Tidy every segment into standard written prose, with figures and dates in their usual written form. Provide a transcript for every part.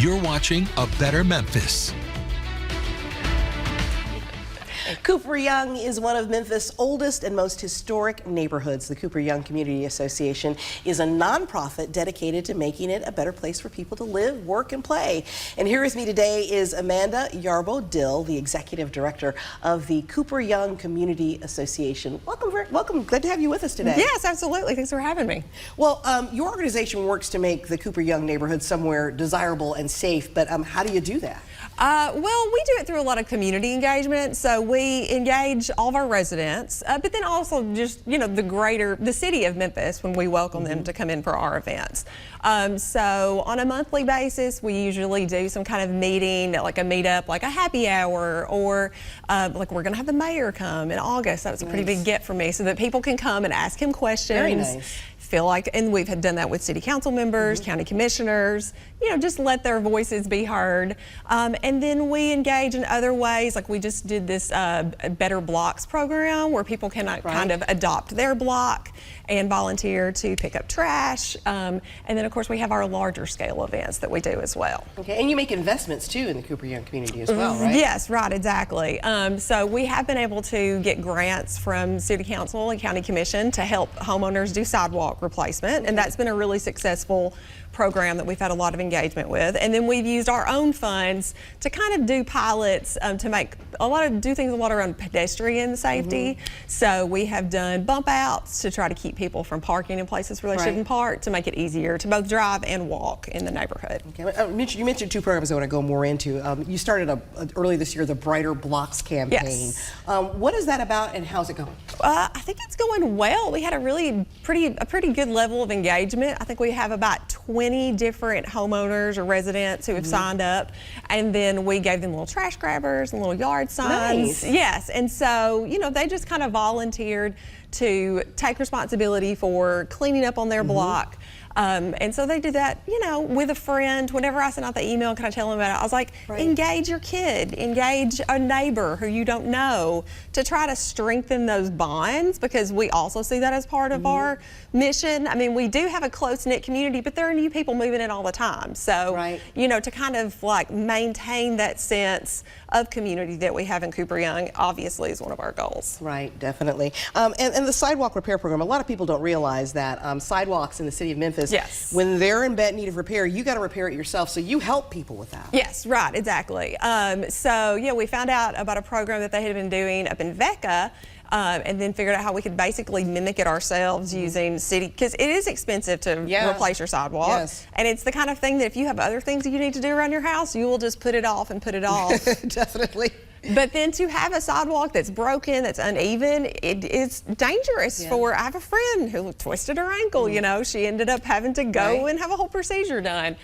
You're watching A Better Memphis. Cooper Young is one of Memphis' oldest and most historic neighborhoods. The Cooper Young Community Association is a nonprofit dedicated to making it a better place for people to live, work, and play. And here with me today is Amanda Yarbo-Dill, the executive director of the Cooper Young Community Association. Welcome. Glad to have you with us today. Yes, absolutely. Thanks for having me. Well, your organization works to make the Cooper Young neighborhood somewhere desirable and safe, but how do you do that? Well, we do it through a lot of community engagement. So we engage all of our residents, but then also just, the city of Memphis when we welcome them to come in for our events. So on a monthly basis, we usually do some kind of meeting, like a meetup, like a happy hour, or like we're going to have the mayor come in August. That was a pretty big get for me, so that people can come and ask him questions. Very nice. Feel like, and we've done that with city council members, county commissioners, just let their voices be heard. And then we engage in other ways, like we just did this Better Blocks program where people can kind of adopt their block and volunteer to pick up trash. And then of course we have our larger scale events that we do as well. Okay, and you make investments too in the Cooper Young community as well, right? Yes, right, exactly. So we have been able to get grants from city council and county commission to help homeowners do sidewalk replacement, and that's been a really successful program that we've had a lot of engagement with. And then we've used our own funds to kind of do pilots to do things a lot around pedestrian safety. So we have done bump outs to try to keep people from parking in places where they shouldn't park, to make it easier to both drive and walk in the neighborhood. Okay. You mentioned two programs I want to go more into. You started early this year the Brighter Blocks campaign. Yes. What is that about and how's it going? I think it's going well. We had a pretty good level of engagement. I think we have about 20 different homeowners or residents who have signed up, and then we gave them little trash grabbers and little yard signs. Nice. Yes, and so they just kind of volunteered to take responsibility for cleaning up on their block. And so they did that, with a friend. Whenever I sent out the email, can I tell them about it? I was like, engage your kid, engage a neighbor who you don't know, to try to strengthen those bonds, because we also see that as part of our mission. I mean, we do have a close-knit community, but there are new people moving in all the time. So, to kind of like maintain that sense of community that we have in Cooper Young, obviously is one of our goals. Right, definitely. And the sidewalk repair program, a lot of people don't realize that sidewalks in the city of Memphis, when they're in bad need of repair, you got to repair it yourself, so you help people with that. Yes, right, exactly. So yeah, we found out about a program that they had been doing up in Vecca, and then figured out how we could basically mimic it ourselves using city, because it is expensive to replace your sidewalk. Yes. And it's the kind of thing that if you have other things that you need to do around your house, you will just put it off and put it off. Definitely. But then to have a sidewalk that's broken, that's uneven, it's dangerous. I have a friend who twisted her ankle, she ended up having to go and have a whole procedure done.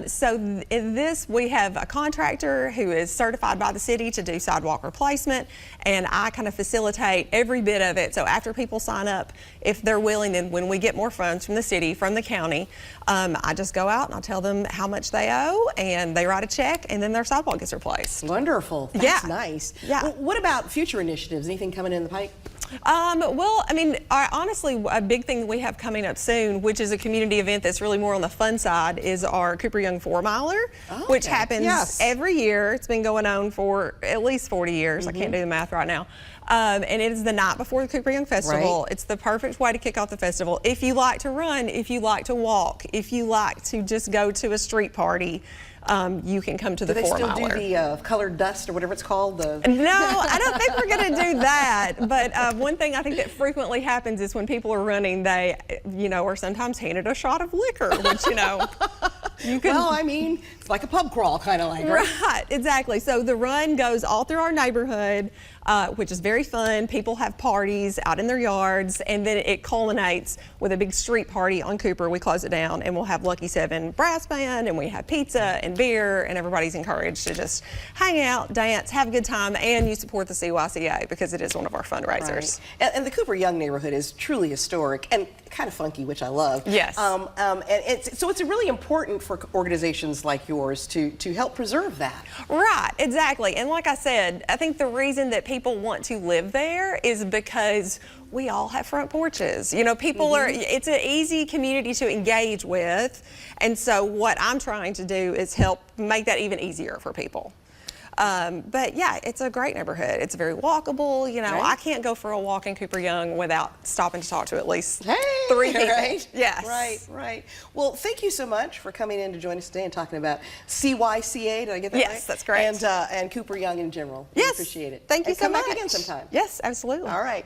So in this, we have a contractor who is certified by the city to do sidewalk replacement, and I kind of facilitate every bit of it. So after people sign up, if they're willing, and when we get more funds from the city, from the county, I just go out and I'll tell them how much they owe, and they write a check, and then their sidewalk gets replaced. Wonderful. That's nice. Yeah. Well, what about future initiatives? Anything coming in the pipe? Well, I mean, honestly, a big thing that we have coming up soon, which is a community event that's really more on the fun side, is our Cooper Young 4-miler, which happens every year. It's been going on for at least 40 years. I can't do the math right now. And it is the night before the Cooper Young Festival. It's the perfect way to kick off the festival. If you like to run, if you like to walk, if you like to just go to a street party, you can come to the 4-miler. Do they still do the colored dust or whatever it's called? No, I don't think we're going to do that. But one thing I think that frequently happens is when people are running, they, are sometimes handed a shot of liquor, which, you can. Well, I mean, it's like a pub crawl, kind of like. Right, exactly. So the run goes all through our neighborhood, which is very fun. People have parties out in their yards, and then it culminates with a big street party on Cooper. We close it down, and we'll have Lucky 7 brass band, and we have pizza and beer, and everybody's encouraged to just hang out, dance, have a good time, and you support the CYCA because it is one of our fundraisers. And the Cooper Young neighborhood is truly historic and kind of funky, which I love. Yes. So it's really important for for organizations like yours to help preserve that. Right, exactly. And like I said, I think the reason that people want to live there is because we all have front porches. You know, people are, it's an easy community to engage with. And so what I'm trying to do is help make that even easier for people. But yeah, it's a great neighborhood. It's very walkable. You know, Right. I can't go for a walk in Cooper Young without stopping to talk to at least Hey, 3 people. right? Yes. Right. Well, thank you so much for coming in to join us today and talking about CYCA. Did I get that right? Yes, that's great. And Cooper Young in general. We Yes. appreciate it. Thank you And so much. Come back again sometime. Yes, absolutely. All right.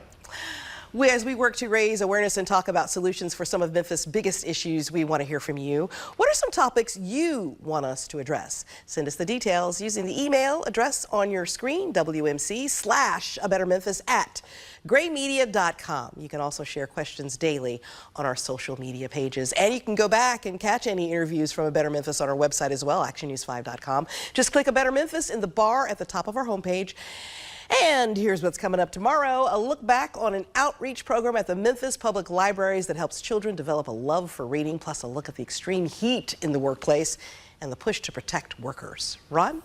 As we work to raise awareness and talk about solutions for some of Memphis' biggest issues, we want to hear from you. What are some topics you want us to address? Send us the details using the email address on your screen, WMC/abettermemphis@graymedia.com. You can also share questions daily on our social media pages. And you can go back and catch any interviews from A Better Memphis on our website as well, actionnews5.com. Just click A Better Memphis in the bar at the top of our homepage. And here's what's coming up tomorrow, a look back on an outreach program at the Memphis Public Libraries that helps children develop a love for reading, plus a look at the extreme heat in the workplace and the push to protect workers. Ron?